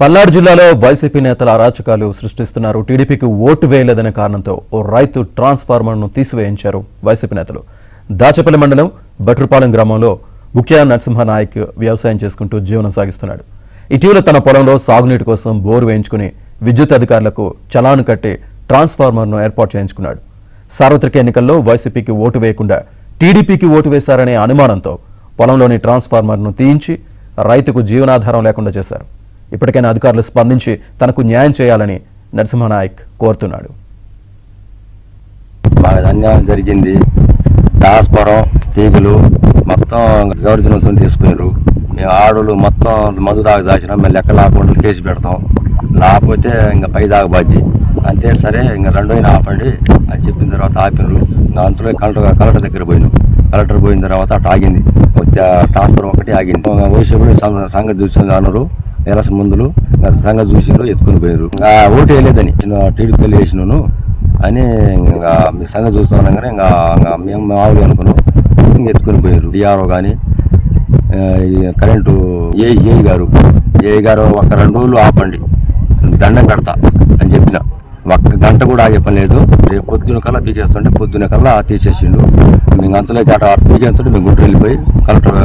పల్నాడు జిల్లాలో వైసీపీ నేతల అరాచకాలు సృష్టిస్తున్నారు. టీడీపీకి ఓటు వేయలేదనే కారణంతో ఓ రైతు ట్రాన్స్ఫార్మర్ను తీసివేయించారు వైసీపీ నేతలు. దాచపల్లి మండలం బట్రుపాలెం గ్రామంలో ముఖ్య నరసింహనాయక్ వ్యవసాయం చేసుకుంటూ జీవనం సాగిస్తున్నాడు. ఇటీవల తన పొలంలో సాగునీటి కోసం బోరు వేయించుకుని విద్యుత్ అధికారులకు చలాను కట్టి ట్రాన్స్ఫార్మర్ను ఏర్పాటు చేయించుకున్నాడు. సార్వత్రిక ఎన్నికల్లో వైసీపీకి ఓటు వేయకుండా టీడీపీకి ఓటు వేశారనే అనుమానంతో పొలంలోని ట్రాన్స్ఫార్మర్ను తీయించి రైతుకు జీవనాధారం లేకుండా చేశారు. ఇప్పటికైనా అధికారులు స్పందించి తనకు న్యాయం చేయాలని నరసింహనాయక్ కోరుతున్నాడు. మాకు అన్యాయం జరిగింది. ట్రాన్స్ఫారం తీగలు మొత్తం దౌర్జన్యంతో తీసుకున్నారు. మేము ఆడోళ్ళు మొత్తం మందు దాకా దాచినాం. మేము లెక్క లేకుండా కేసు పెడతాం. లేకపోతే ఇంకా పై దాకా బాధ్య అంతే. సరే ఇంకా రెండోయిన ఆపండి అని చెప్పిన తర్వాత ఆపినారు. అంతలో కలెక్టర్ దగ్గర పోయినాం. కలెక్టర్ పోయిన తర్వాత అటు ఆగింది. ట్రాన్స్ఫారం ఒకటి ఆగింది. వైసీపీ సంగతి చూసింది అన్నారు. ఎలక్షన్ ముందులు సంగతి చూసిండ్రు, ఎత్తుకుని పోయారు. ఇంకా ఓటు వేయలేదని టీడీపీ వేసినాను అని ఇంకా మీ సంగతి చూస్తున్నాగానే ఇంకా మేము మామూలు అనుకున్నాం. ఇంక ఎత్తుకుని పోయారు. డిఆర్ఓ కానీ కరెంటు ఏఈ గారు ఒక 2 రోజులు ఆపండి, దండం కడతా అని చెప్పిన. 1 గంట కూడా ఆగే పని లేదు. రేపు పొద్దున కల్లా పీకేస్తుంటే పొద్దున కల్లా తీసేసిండు. మేము అంతలో గట పీకేస్తుంటే మేము గుంటూరు వెళ్ళిపోయి కలెక్టర్